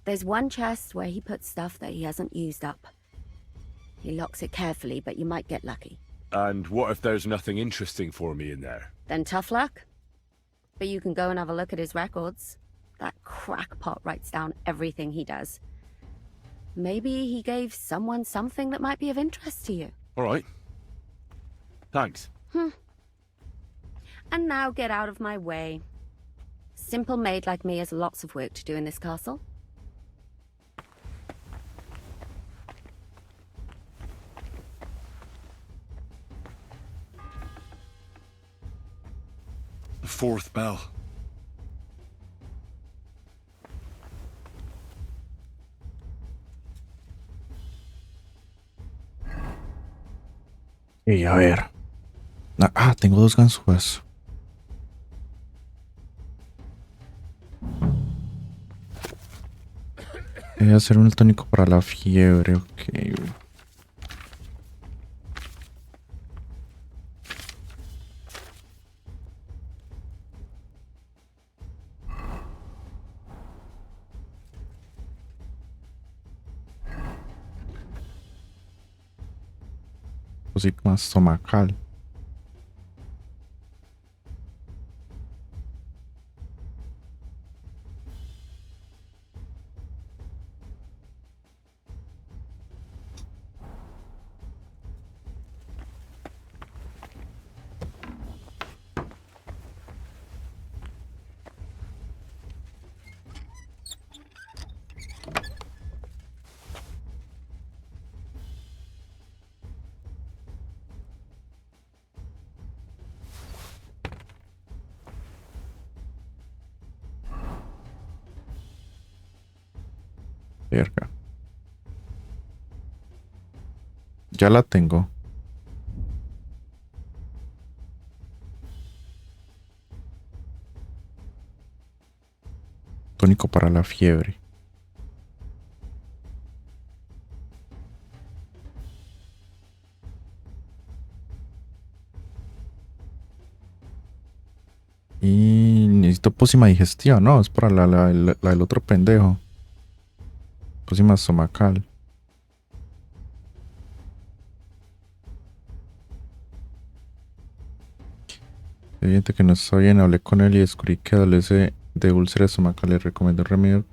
There's one chest where he puts stuff that he hasn't used up. He locks it carefully, but you might get lucky. And what if there's nothing interesting for me in there? Then tough luck. But you can go and have a look at his records. That crackpot writes down everything he does. Maybe he gave someone something that might be of interest to you. All right. Thanks. And now get out of my way. Simple maid like me has lots of work to do in this castle. The fourth bell. Y a ver. Tengo dos ganzúas. Voy a hacer un tónico para la fiebre, ok. Cosita más estomacal. Verga. Ya la tengo. Tónico para la fiebre. Y necesito pócima digestión, ¿no? Es para la del otro pendejo. Pócima estomacal. Evidente que no está bien. Hablé con él y descubrí que adolece de úlcera estomacal. Le recomendó un remedio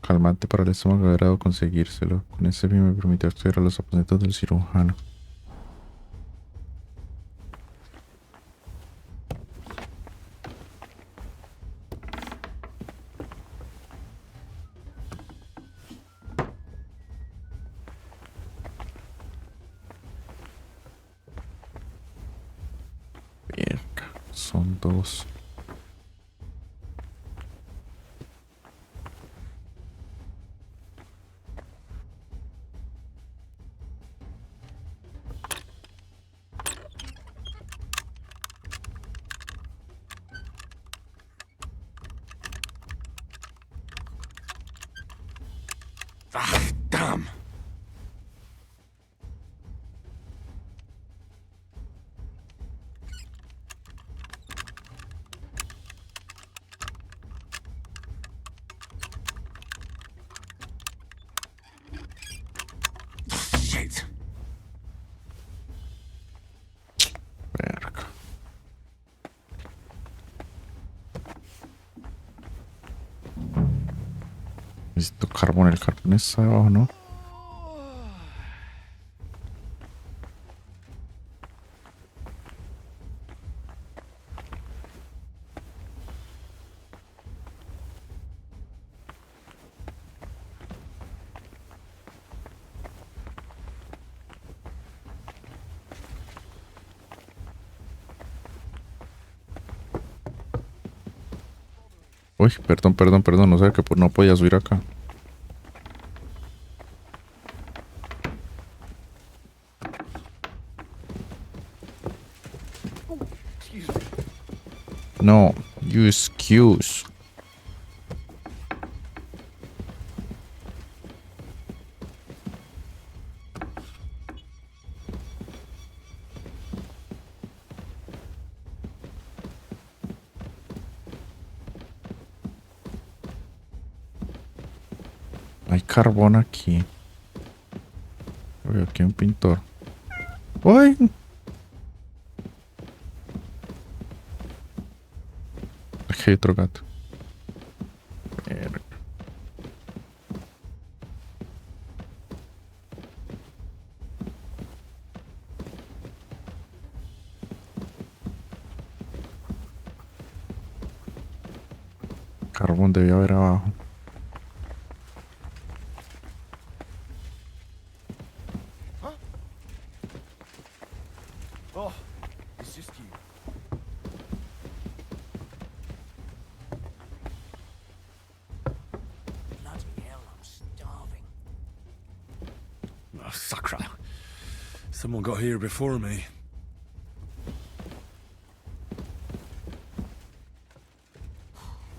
calmante para el estómago. Haber dado conseguírselo. Con ese fin me permitió acceder a los aposentos del cirujano. Son dos. Damn. Shit. Verga. Necesito carbón. El carbón está abajo, ¿no? Uy, perdón. No sé que no podía subir acá. No, you excuse. Hay carbón aquí. Uy, aquí hay un pintor. ¡Uy! Aquí hay otro gato. Verga. Carbón debía haber abajo. Oh, it's just you. Bloody hell, I'm starving. Oh, sacre. Someone got here before me.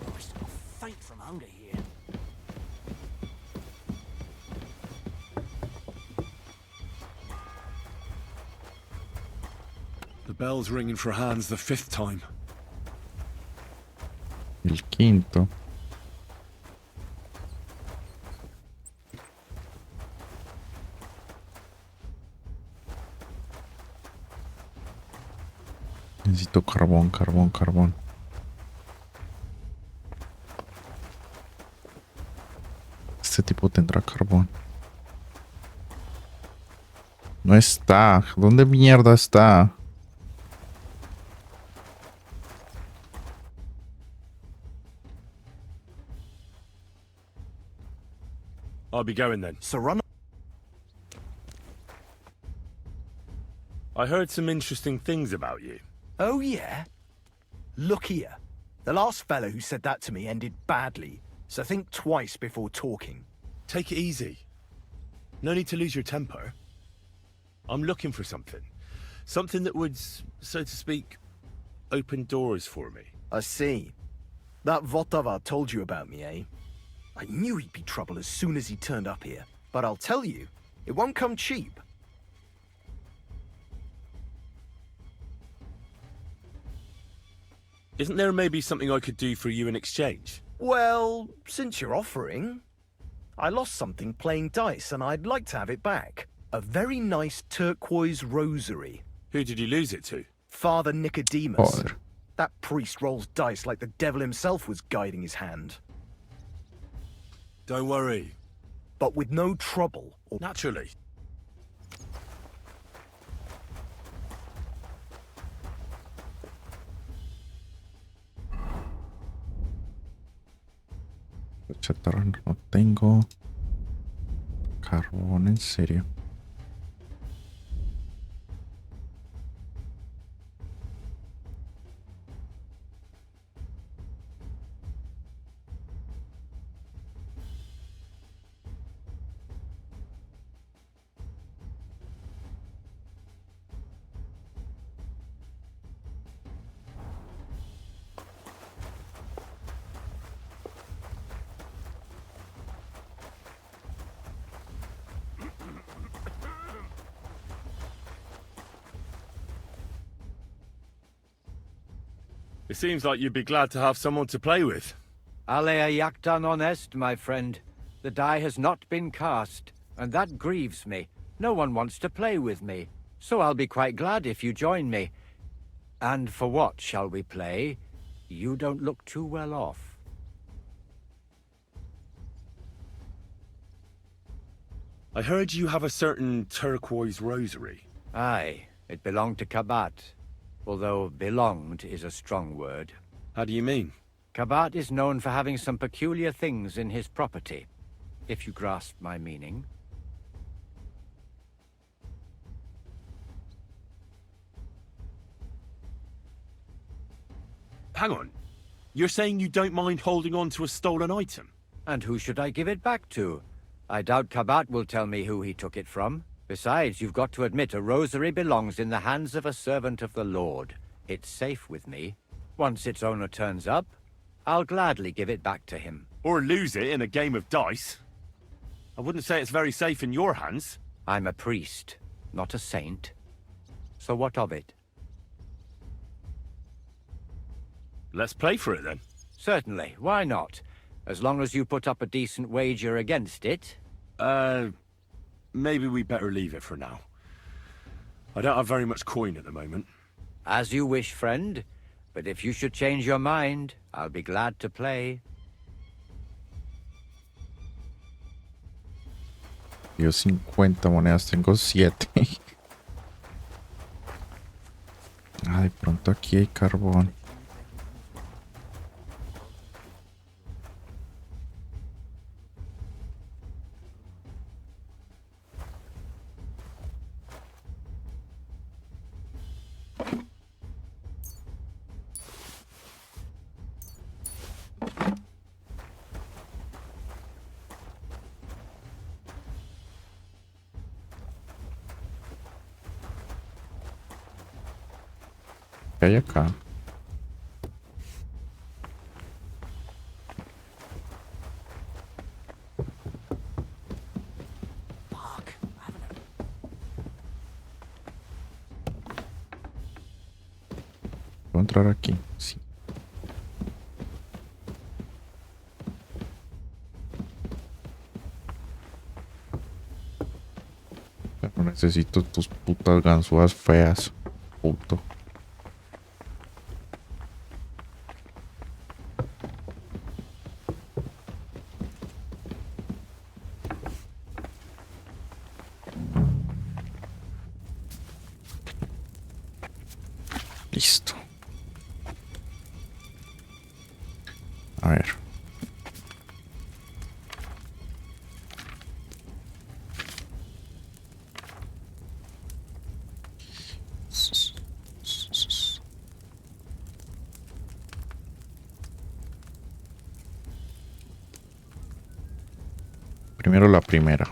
Christ, I'll faint from hunger here. The bell's ringing for hands the 5th time. El quinto. Necesito carbón, carbón, carbón. Este tipo tendrá carbón. No está. ¿Dónde mierda está? I'll be going then. So run. I heard some interesting things about you. Oh, yeah? Look here. The last fellow who said that to me ended badly, so think twice before talking. Take it easy. No need to lose your temper. I'm looking for something. Something that would, so to speak, open doors for me. I see. That Votava told you about me, eh? I knew he'd be trouble as soon as he turned up here. But I'll tell you, it won't come cheap. Isn't there maybe something I could do for you in exchange? Well, since you're offering, I lost something playing dice and I'd like to have it back. A very nice turquoise rosary. Who did you lose it to? Father Nicodemus. Joder. That priest rolls dice like the devil himself was guiding his hand. Don't worry. But with no trouble or Naturally. Chatarra no tengo. Carbón, en serio. It seems like you'd be glad to have someone to play with. Alea Yaktan honest, my friend. The die has not been cast, and that grieves me. No one wants to play with me, so I'll be quite glad if you join me. And for what shall we play? You don't look too well off. I heard you have a certain turquoise rosary. Aye, it belonged to Kabat, although belonged is a strong word. How do you mean? Kabat is known for having some peculiar things in his property, if you grasp my meaning. Hang on. You're saying you don't mind holding on to a stolen item? And who should I give it back to? I doubt Kabat will tell me who he took it from. Besides, you've got to admit a rosary belongs in the hands of a servant of the Lord. It's safe with me. Once its owner turns up, I'll gladly give it back to him. Or lose it in a game of dice? I wouldn't say it's very safe in your hands. I'm a priest, not a saint. So what of it? Let's play for it then. Certainly, why not? as long as you put up a decent wager against it. Maybe we better leave it for now. I don't have very much coin at the moment. As you wish, friend. But if you should change your mind, I'll be glad to play. Yo 50 monedas, tengo 7. Ah, de pronto aquí hay carbón. ¿Qué hay acá? Fuck. Having a ¿Puedo entrar aquí? Sí. Pero necesito tus putas ganzúas feas. Puto. Listo. A ver. Primero la primera.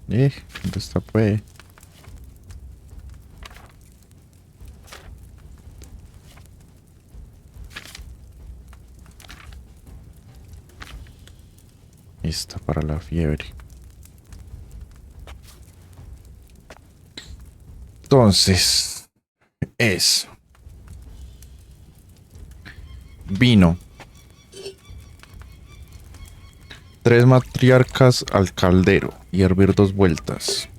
¿Dónde está pues? Esta para la fiebre. Entonces, es vino. 3 matriarcas al caldero y hervir 2 vueltas.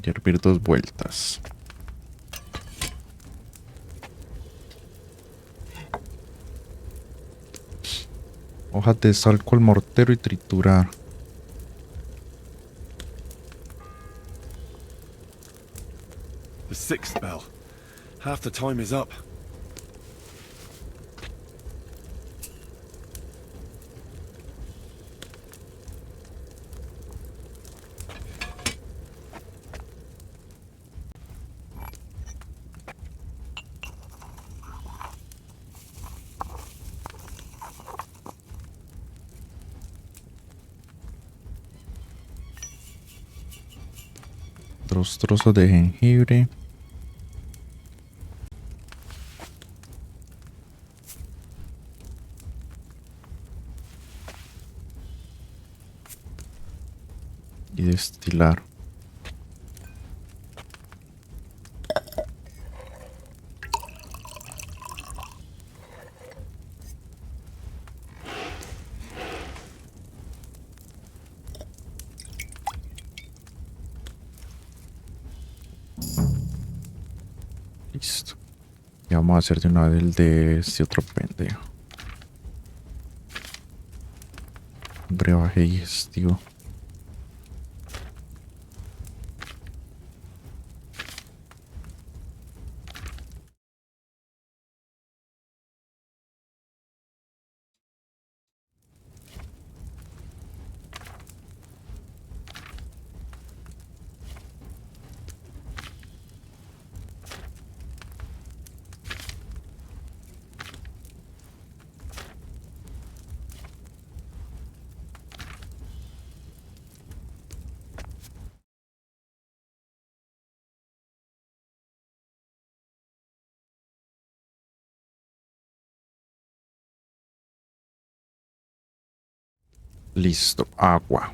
Y hervir 2 vueltas. Hojas de salco al mortero y triturar. The 6th bell. Half the time is up. Dos trozos de jengibre. Y destilar. Listo. Y vamos a hacer de una vez el de este otro pendejo. Brebaje digestivo. Listo, agua.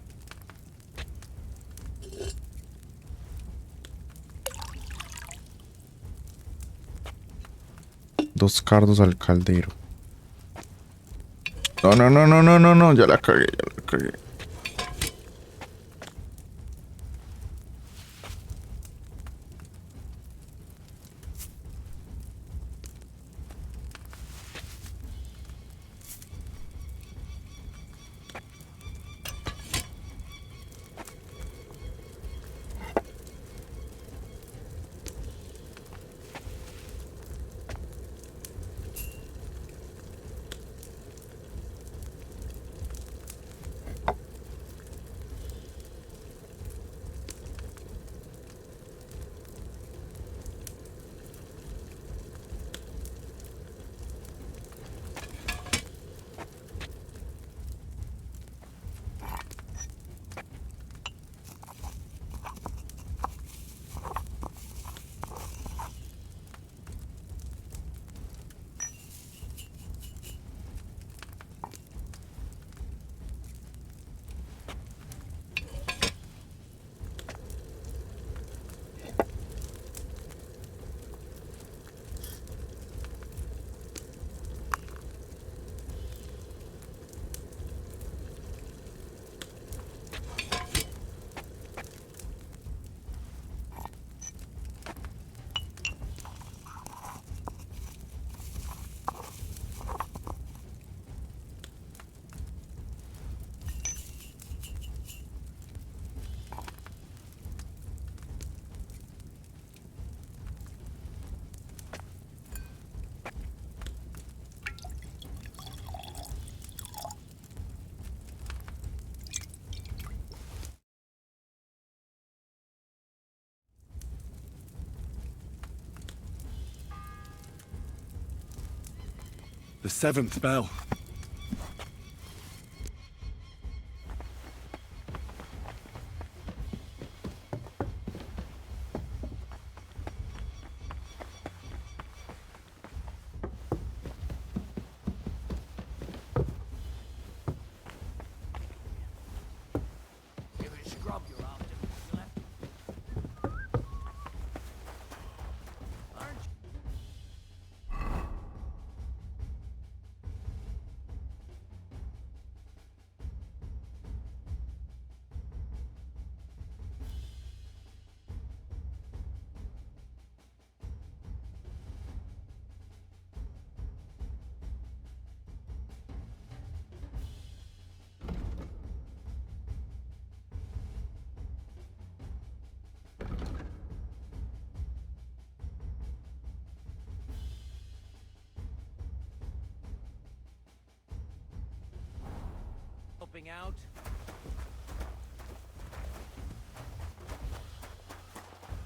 Dos cardos al caldero. No, no, no, no, no, no, no, ya la cagué, ya la cagué. The 7th bell. Helping out.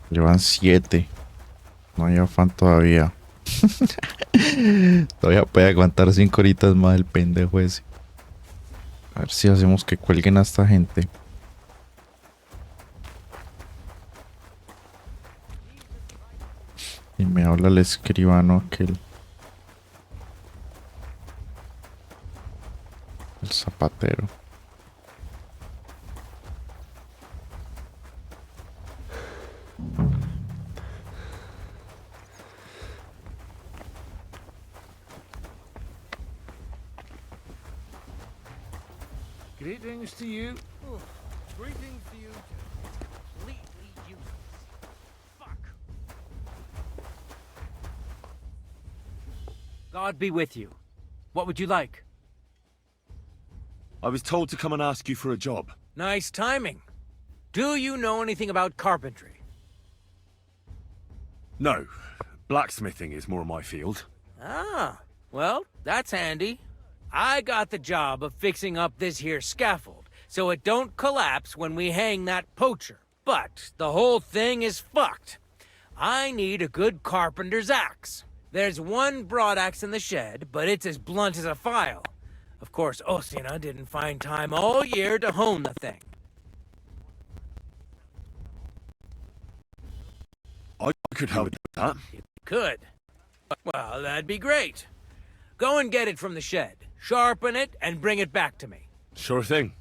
Llevan 7. No hay afán todavía. Todavía puede aguantar 5 horitas más el pendejo ese. A ver si hacemos que cuelguen a esta gente. Y me habla el escribano aquel. El zapatero. Greetings to you. Greetings to you. Completely useless. Fuck. God be with you. What would you like? I was told to come and ask you for a job. Nice timing. Do you know anything about carpentry? No, blacksmithing is more my field. Ah, well, that's handy. I got the job of fixing up this here scaffold, so it don't collapse when we hang that poacher. But the whole thing is fucked. I need a good carpenter's axe. There's one broadaxe in the shed, but it's as blunt as a file. Of course, Osina didn't find time all year to hone the thing. I could help with that. You could. Well, that'd be great. Go and get it from the shed, sharpen it, and bring it back to me. Sure thing.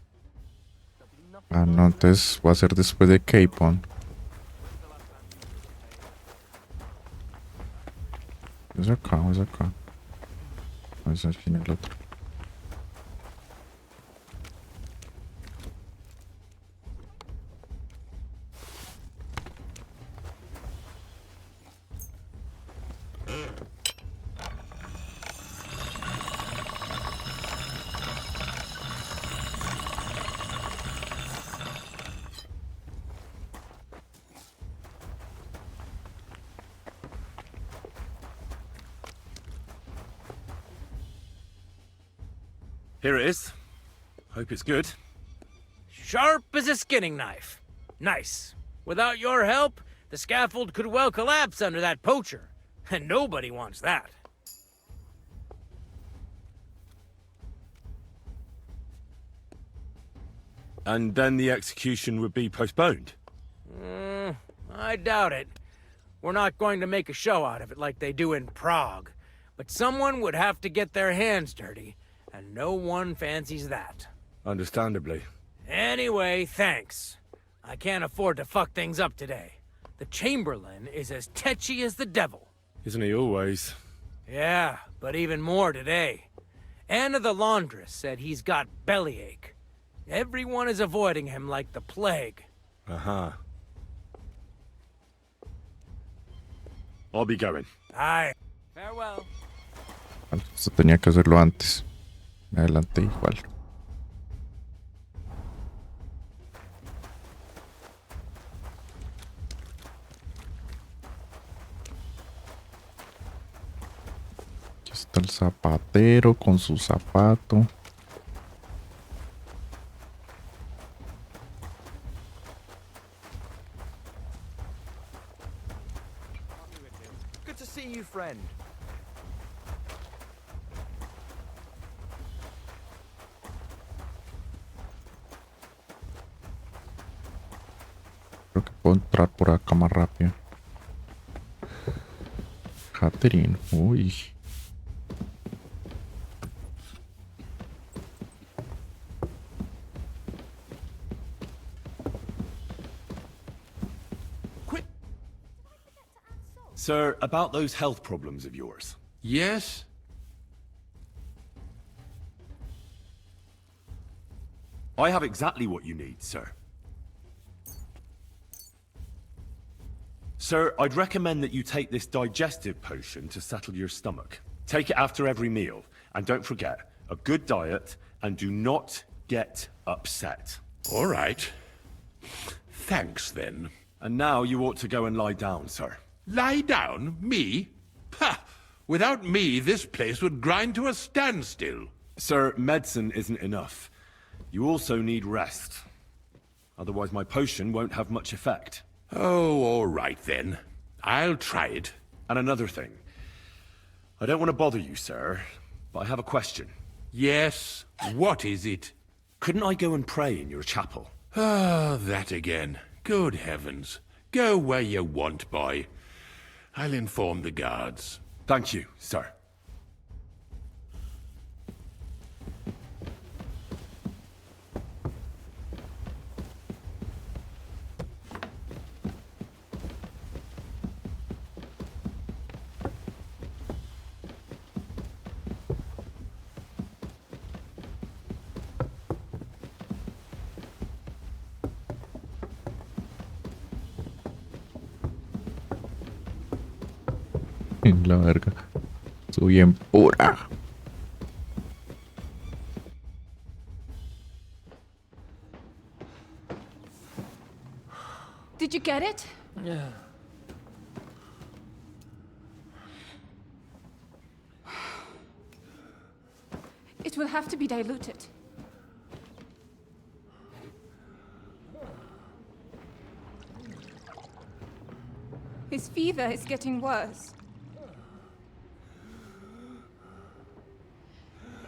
Ah, no, entonces va a ser después de Capon. Es acá, es acá. No, es aquí en el otro. Here it is. Hope it's good. Sharp as a skinning knife. Nice. Without your help, the scaffold could well collapse under that poacher. And nobody wants that. And then the execution would be postponed. I doubt it. We're not going to make a show out of it like they do in Prague. But someone would have to get their hands dirty, and no one fancies that. Understandably. Anyway, thanks. I can't afford to fuck things up today. The Chamberlain is as tetchy as the devil. Isn't he always? Yeah, but even more today. Anna the laundress said he's got bellyache. Everyone is avoiding him like the plague. Uh-huh. I'll be going. Aye. Farewell. Esto tenía que hacerlo antes. Me adelanté igual. Aquí está el zapatero con su zapato. Good to see you, friend. Creo que puedo entrar por acá más rápido. Catherine, uy. Sir, about those health problems of yours. Yes? I have exactly what you need, sir. Sir, I'd recommend that you take this digestive potion to settle your stomach. Take it after every meal, and don't forget, a good diet, and do not get upset. All right. Thanks, then. And now you ought to go and lie down, sir. Lie down? Me? Ha! Without me, this place would grind to a standstill. Sir, medicine isn't enough. You also need rest. Otherwise my potion won't have much effect. Oh, all right, then. I'll try it. And another thing. I don't want to bother you, sir, but I have a question. Yes? What is it? Couldn't I go and pray in your chapel? Ah, that again. Good heavens. Go where you want, boy. I'll inform the guards. Thank you, sir. La verga. Soy bien pura. Did you get it? Yeah. It will have to be diluted. His fever is getting worse.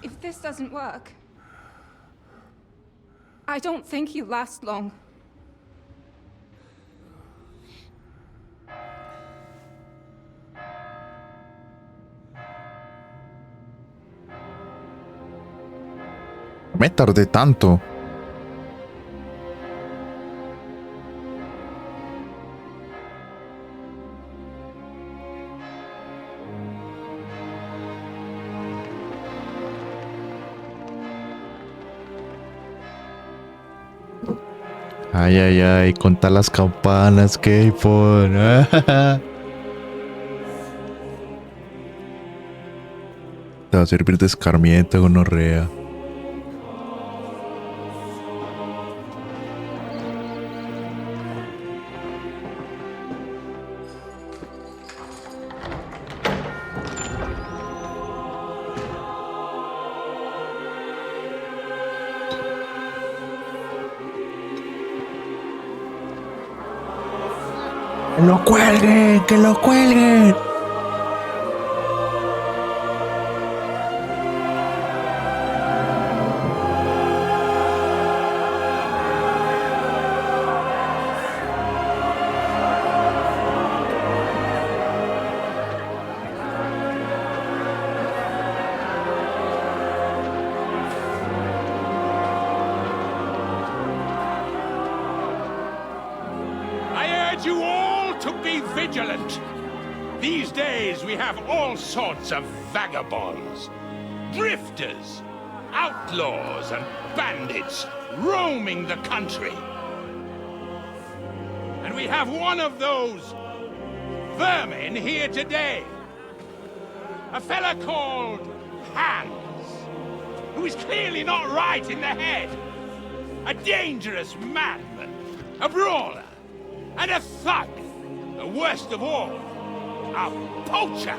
If this doesn't work, I don't think he'll last long. Me tardé tanto. Ay, ay, ay, conta las campanas, K-Pon. Te va a servir de escarmiento, gonorrea. ¡Que lo cuelguen! ¡Que lo cuelguen! I urge you all to be vigilant. These days we have all sorts of vagabonds, drifters, outlaws and bandits roaming the country. And we have one of those vermin here today. A fella called Hans, who is clearly not right in the head. A dangerous madman, a brawler, and a thug. The worst of all, a poacher.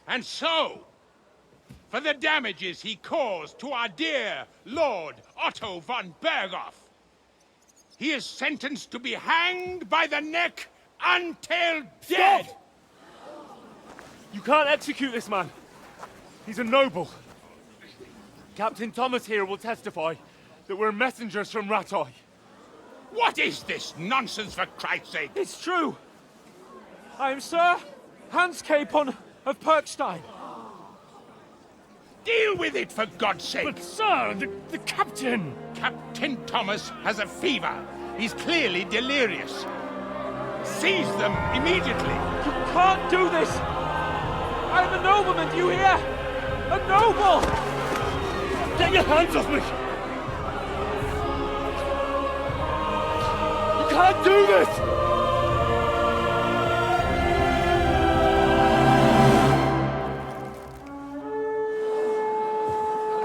And so, for the damages he caused to our dear Lord Otto von Berghoff, he is sentenced to be hanged by the neck until dead! You can't execute this man. He's a noble. Captain Thomas here will testify that we're messengers from Ratoi. What is this nonsense, for Christ's sake? It's true. I am Sir Hans Capon of Perkstein. Deal with it, for God's sake! But sir, the captain! Captain Thomas has a fever. He's clearly delirious. Seize them immediately. You can't do this! I'm a nobleman, do you hear? A noble! Get your hands off me! You can't do this!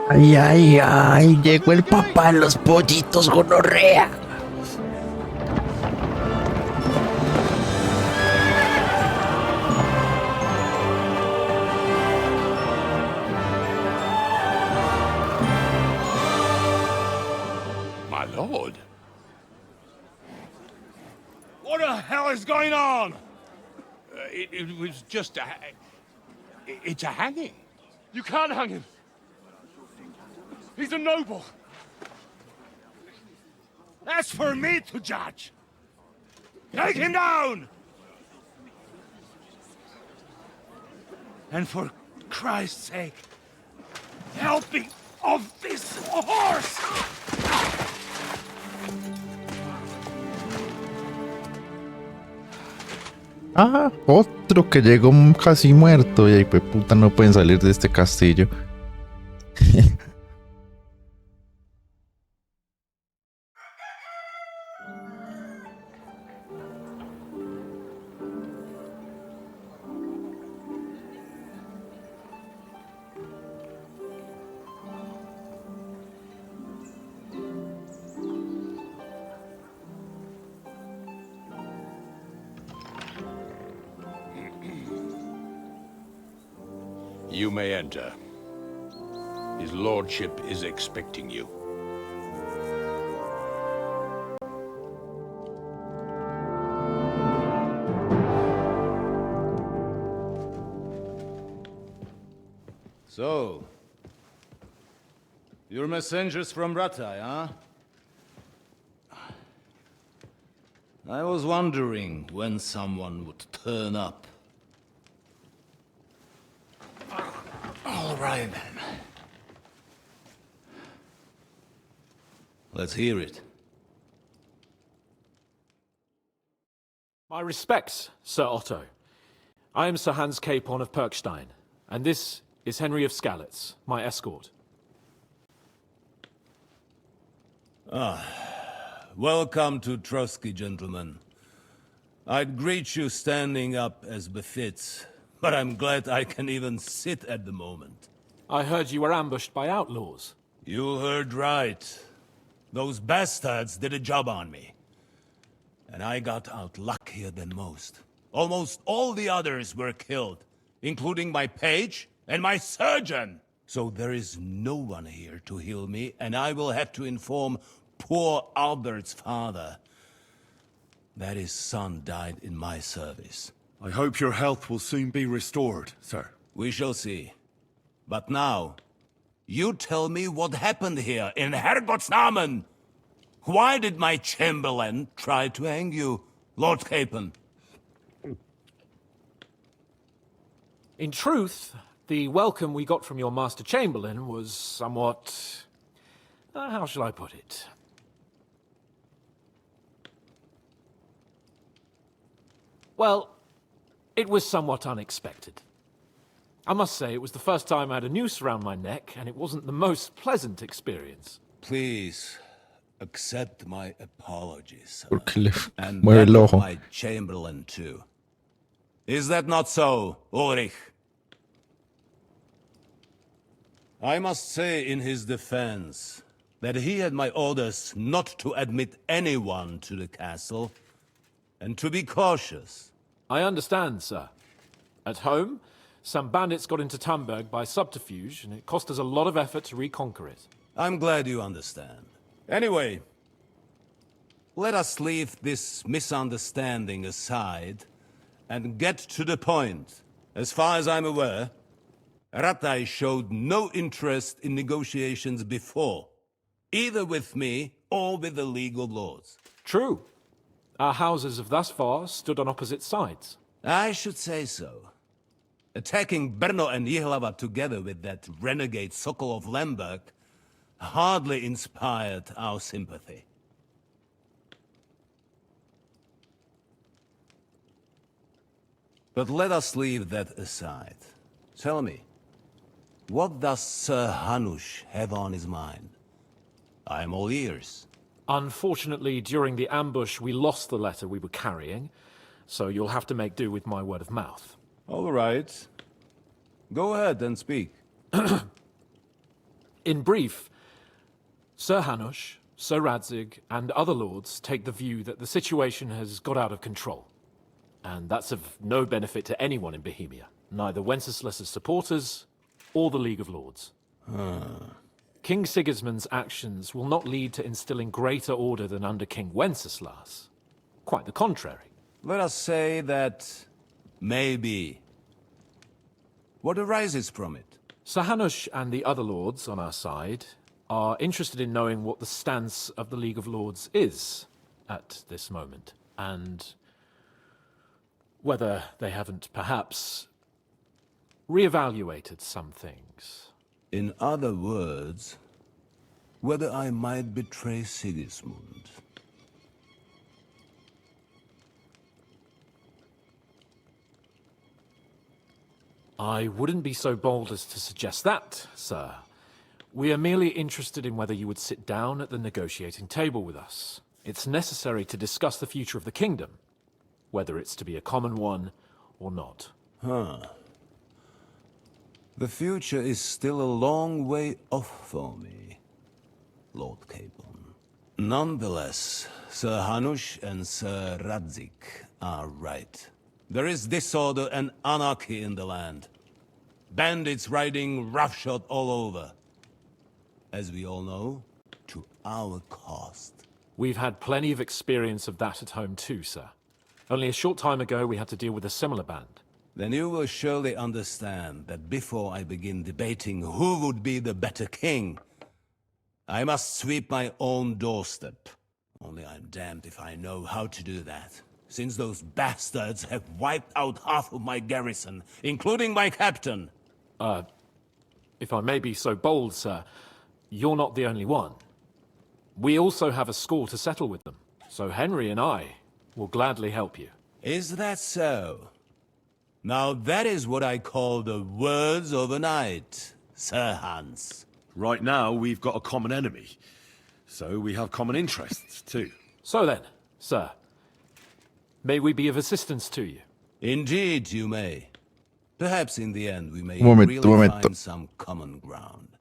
Ay, ay, ay, llegó el papá de los pollitos, gonorrea. My lord. What the hell is going on? It was just a... It's a hanging. You can't hang him. He's a noble. That's for me to judge. Take him down! And for Christ's sake, help me off this horse! Ah, otro que llegó casi muerto y ahí pues puta no pueden salir de este castillo. You may enter. His lordship is expecting you. So, you're messengers from Ratai, huh? I was wondering when someone would turn up. Right then. Let's hear it. My respects, Sir Otto. I am Sir Hans Capon of Perkstein, and this is Henry of Skalitz, my escort. Welcome to Trotsky, gentlemen. I'd greet you standing up as befits, but I'm glad I can even sit at the moment. I heard you were ambushed by outlaws. You heard right. Those bastards did a job on me. And I got out luckier than most. Almost all the others were killed, including my page and my surgeon. So there is no one here to heal me, and I will have to inform poor Albert's father that his son died in my service. I hope your health will soon be restored, sir. We shall see. But now, you tell me what happened here in Herrgottsnamen. Why did my chamberlain try to hang you, Lord Capon? In truth, the welcome we got from your Master Chamberlain was somewhat... how shall I put it? Well, it was somewhat unexpected. I must say, it was the first time I had a noose around my neck, and it wasn't the most pleasant experience. Please, accept my apologies, sir. Porque le And mueve that el of ojo. my chamberlain, too. Is that not so, Ulrich? I must say in his defense that he had my orders not to admit anyone to the castle, and to be cautious. I understand, sir. At home, some bandits got into Tamberg by subterfuge, and it cost us a lot of effort to reconquer it. I'm glad you understand. Anyway, let us leave this misunderstanding aside and get to the point. As far as I'm aware, Ratai showed no interest in negotiations before, either with me or with the League of Lords. True. Our houses have thus far stood on opposite sides. I should say so. Attacking Brno and Jihlava together with that renegade Sokol of Lemberg hardly inspired our sympathy. But let us leave that aside. Tell me, what does Sir Hanush have on his mind? I am all ears. Unfortunately, during the ambush, we lost the letter we were carrying, so you'll have to make do with my word of mouth. All right. Go ahead and speak. In brief, Sir Hanush, Sir Radzig, and other lords take the view that the situation has got out of control. And that's of no benefit to anyone in Bohemia, neither Wenceslas's supporters or the League of Lords. King Sigismund's actions will not lead to instilling greater order than under King Wenceslas. Quite the contrary. Let us say that maybe. What arises from it? Sir Hanush and the other lords on our side are interested in knowing what the stance of the League of Lords is at this moment, and whether they haven't perhaps reevaluated some things. In other words, whether I might betray Sigismund. I wouldn't be so bold as to suggest that, sir. We are merely interested in whether you would sit down at the negotiating table with us. It's necessary to discuss the future of the kingdom, whether it's to be a common one or not. The future is still a long way off for me, Lord Capon. Nonetheless, Sir Hanush and Sir Radzig are right. There is disorder and anarchy in the land. Bandits riding roughshod all over. As we all know, to our cost. We've had plenty of experience of that at home too, sir. Only a short time ago we had to deal with a similar band. Then you will surely understand that before I begin debating who would be the better king, I must sweep my own doorstep. Only I'm damned if I know how to do that, since those bastards have wiped out half of my garrison, including my captain. If I may be so bold, sir, you're not the only one. We also have a score to settle with them, so Henry and I will gladly help you. Is that so? Now that is what I call the words of a knight, Sir Hans. Right now, we've got a common enemy. So we have common interests, too. So then, sir, may we be of assistance to you? Indeed, you may. Perhaps in the end we may Un momento, really un momento. find some common ground.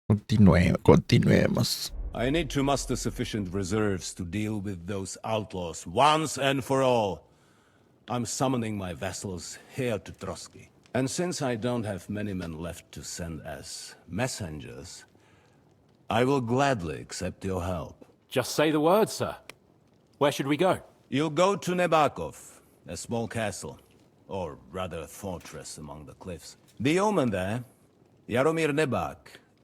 Continuemos. I need to muster sufficient reserves to deal with those outlaws once and for all. I'm summoning my vassals here to Trotsky. And since I don't have many men left to send as messengers, I will gladly accept your help. Just say the word, sir. Where should we go? You'll go to Nebakov, a small castle, or rather a fortress among the cliffs. The yeoman there, Jaromir Nebak,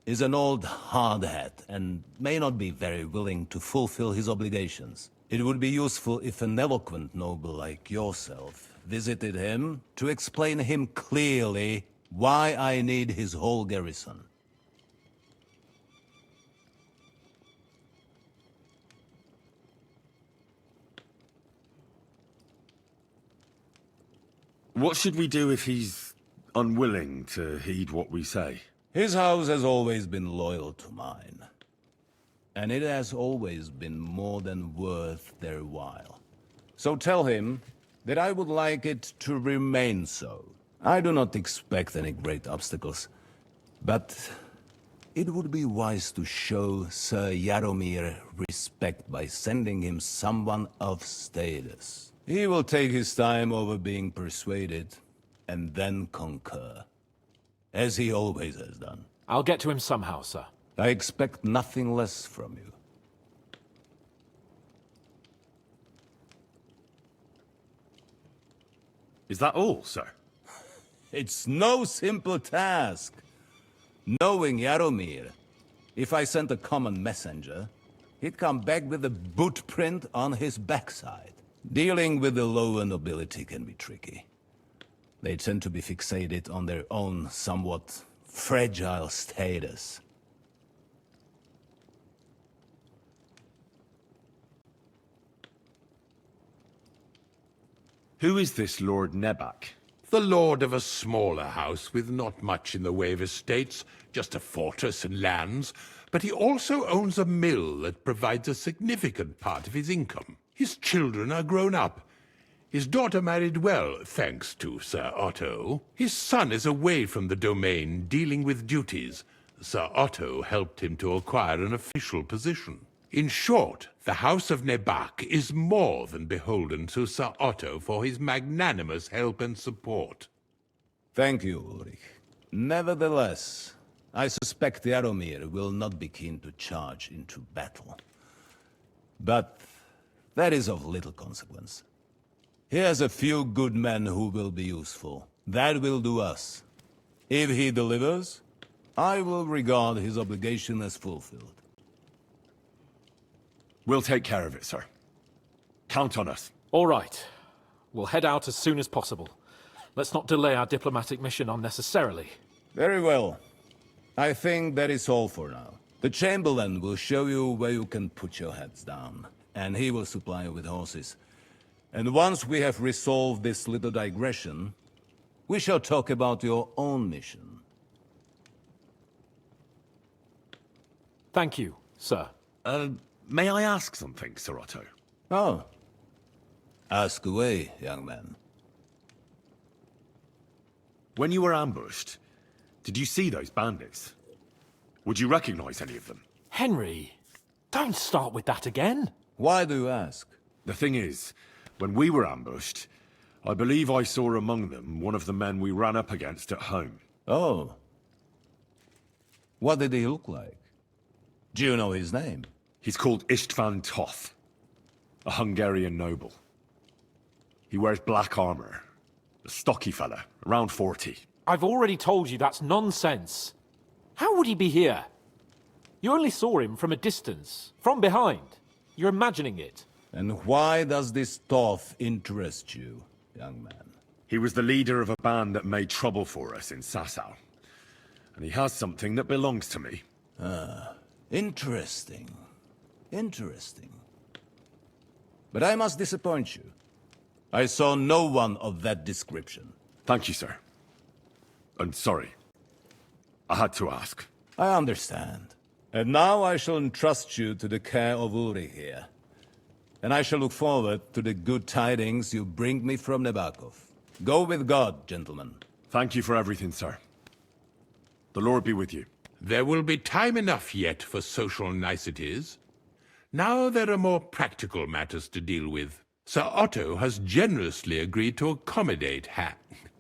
is an old hardhat and may not be very willing to fulfill his obligations. It would be useful if an eloquent noble like yourself visited him to explain him clearly why I need his whole garrison. What should we do if he's unwilling to heed what we say? His house has always been loyal to mine. And it has always been more than worth their while. So tell him that I would like it to remain so. I do not expect any great obstacles, but it would be wise to show Sir Jaromir respect by sending him someone of status. He will take his time over being persuaded, and then concur. As he always has done. I'll get to him somehow, sir. I expect nothing less from you. Is that all, sir? It's no simple task. Knowing Jaromir, if I sent a common messenger, he'd come back with a boot print on his backside. Dealing with the lower nobility can be tricky. They tend to be fixated on their own somewhat fragile status. Who is this Lord Nebak? The lord of a smaller house with not much in the way of estates, just a fortress and lands, but he also owns a mill that provides a significant part of his income. His children are grown up. His daughter married well, thanks to Sir Otto. His son is away from the domain, dealing with duties. Sir Otto helped him to acquire an official position. In short, the House of Nebak is more than beholden to Sir Otto for his magnanimous help and support. Thank you, Ulrich. Nevertheless, I suspect Jaromir will not be keen to charge into battle. But that is of little consequence. He has a few good men who will be useful. That will do us. If he delivers, I will regard his obligation as fulfilled. We'll take care of it, sir. Count on us. All right. We'll head out as soon as possible. Let's not delay our diplomatic mission unnecessarily. Very well. I think that is all for now. The Chamberlain will show you where you can put your heads down, and he will supply you with horses. And once we have resolved this little digression, we shall talk about your own mission. Thank you, sir. May I ask something, Sir Otto? Oh. Ask away, young man. When you were ambushed, did you see those bandits? Would you recognize any of them? Henry, don't start with that again. Why do you ask? The thing is, when we were ambushed, I believe I saw among them one of the men we ran up against at home. Oh. What did he look like? Do you know his name? He's called Istvan Toth, a Hungarian noble. He wears black armor. A stocky fella, around 40. I've already told you that's nonsense. How would he be here? You only saw him from a distance, from behind. You're imagining it. And why does this Toth interest you, young man? He was the leader of a band that made trouble for us in Sasau. And he has something that belongs to me. Ah, interesting. Interesting. But I must disappoint you. I saw no one of that description. Thank you, sir. And sorry. I had to ask. I understand. And now I shall entrust you to the care of Ulrich here. And I shall look forward to the good tidings you bring me from Nebakov. Go with God, gentlemen. Thank you for everything, sir. The Lord be with you. There will be time enough yet for social niceties. Now there are more practical matters to deal with. Sir Otto has generously agreed to accommodate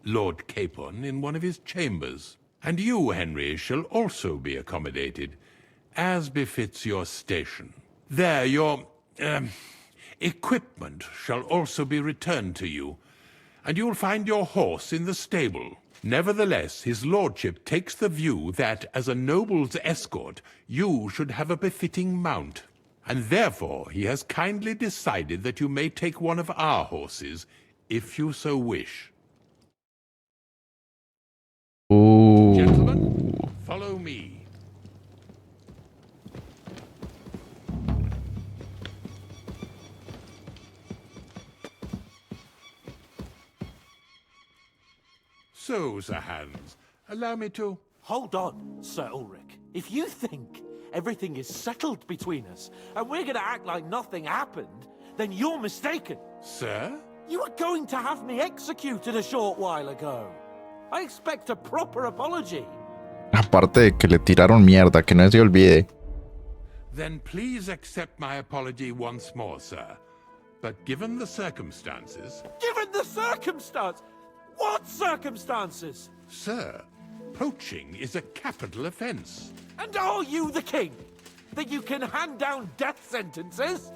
Lord Capon in one of his chambers. And you, Henry, shall also be accommodated, as befits your station. There, your, equipment shall also be returned to you, and you'll find your horse in the stable. Nevertheless, his lordship takes the view that, as a noble's escort, you should have a befitting mount. And therefore he has kindly decided that you may take one of our horses, if you so wish. Oh. Gentlemen, follow me. So, Sir Hans, allow me to... Hold on, Sir Ulrich. If you think everything is settled between us, and we're going to act like nothing happened, then you're mistaken. Sir? You were going to have me executed a short while ago. I expect a proper apology. Aparte de que le tiraron mierda, que no se olvide. Then please accept my apology once more, sir. But given the circumstances... Given the circumstance? What circumstances? Sir, poaching is a capital offense. And are you the king? That you can hand down death sentences?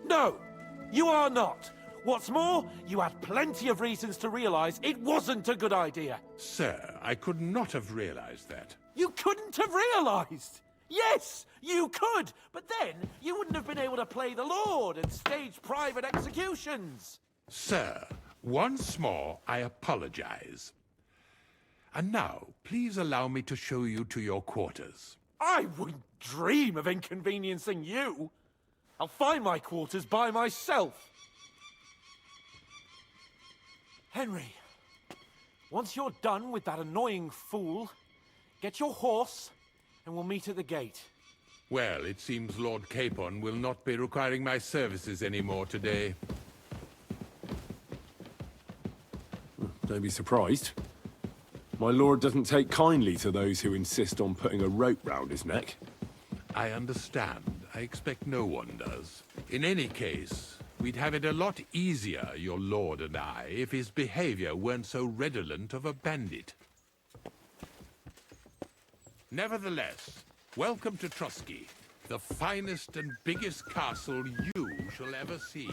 No, you are not. What's more, you had plenty of reasons to realize it wasn't a good idea. Sir, I could not have realized that. You couldn't have realized! Yes, you could, but then you wouldn't have been able to play the Lord and stage private executions. Sir, once more, I apologize. And now, please allow me to show you to your quarters. I wouldn't dream of inconveniencing you. I'll find my quarters by myself. Henry, once you're done with that annoying fool, get your horse and we'll meet at the gate. Well, it seems Lord Capon will not be requiring my services anymore today. Don't be surprised. My lord doesn't take kindly to those who insist on putting a rope round his neck. I understand. I expect no one does. In any case, we'd have it a lot easier, your lord and I, if his behavior weren't so redolent of a bandit. Nevertheless, welcome to Trusky, the finest and biggest castle you shall ever see.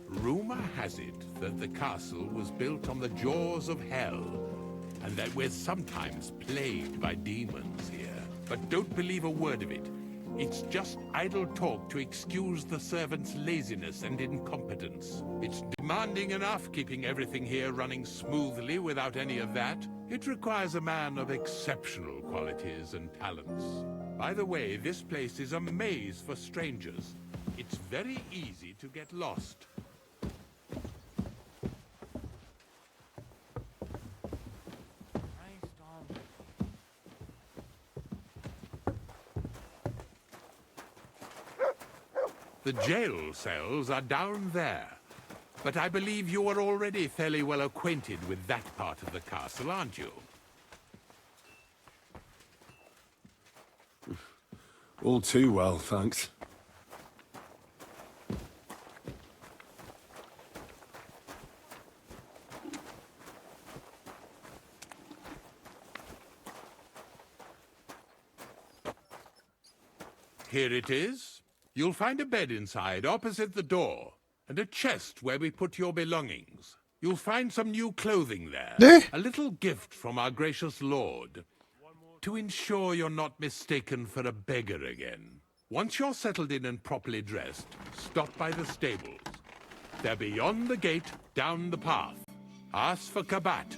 Rumor has it that the castle was built on the jaws of hell, and that we're sometimes plagued by demons here. But don't believe a word of it. It's just idle talk to excuse the servants' laziness and incompetence. It's demanding enough keeping everything here running smoothly without any of that. It requires a man of exceptional qualities and talents. By the way, this place is a maze for strangers. It's very easy to get lost. The jail cells are down there. But I believe you are already fairly well acquainted with that part of the castle, aren't you? All too well, thanks. Here it is. You'll find a bed inside, opposite the door, and a chest where we put your belongings. You'll find some new clothing there. A little gift from our gracious lord, to ensure you're not mistaken for a beggar again. Once you're settled in and properly dressed, stop by the stables. They're beyond the gate, down the path. Ask for Kabat.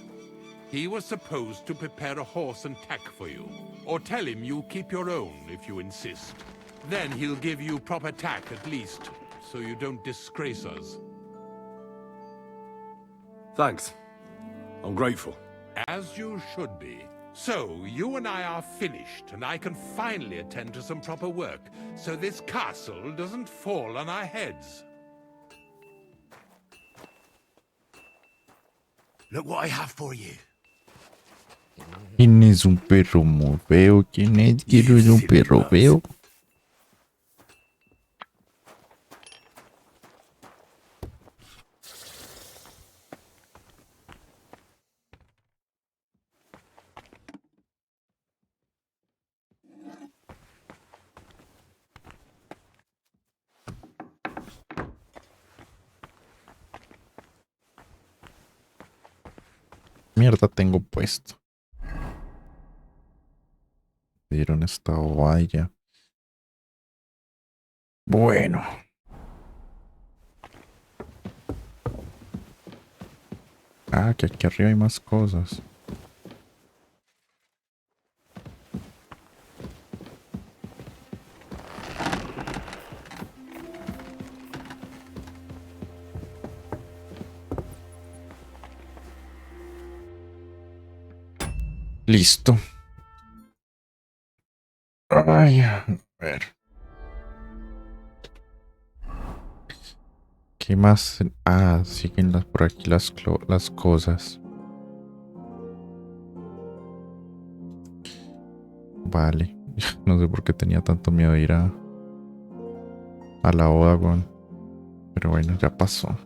He was supposed to prepare a horse and tack for you. Or tell him you'll keep your own if you insist. Then he'll give you proper tack at least, so you don't disgrace us. Thanks. I'm grateful. As you should be. So, you and I are finished, and I can finally attend to some proper work, so this castle doesn't fall on our heads. Look what I have for you. ¿Quién es un perro muy feo? ¿Quién es? ¿Quién es un perro feo? Mierda tengo puesto. Dieron esta valla. Bueno. Ah, que aquí arriba hay más cosas. Listo. Ay, a ver. ¿Qué más? Ah, siguen por aquí las cosas. Vale. No sé por qué tenía tanto miedo de ir a la boda, weón. Pero bueno, ya pasó.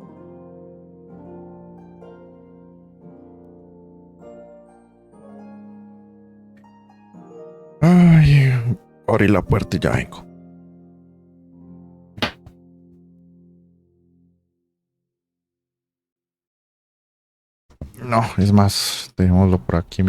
Ay, abrí la puerta y ya vengo. No, es más, dejémoslo por aquí.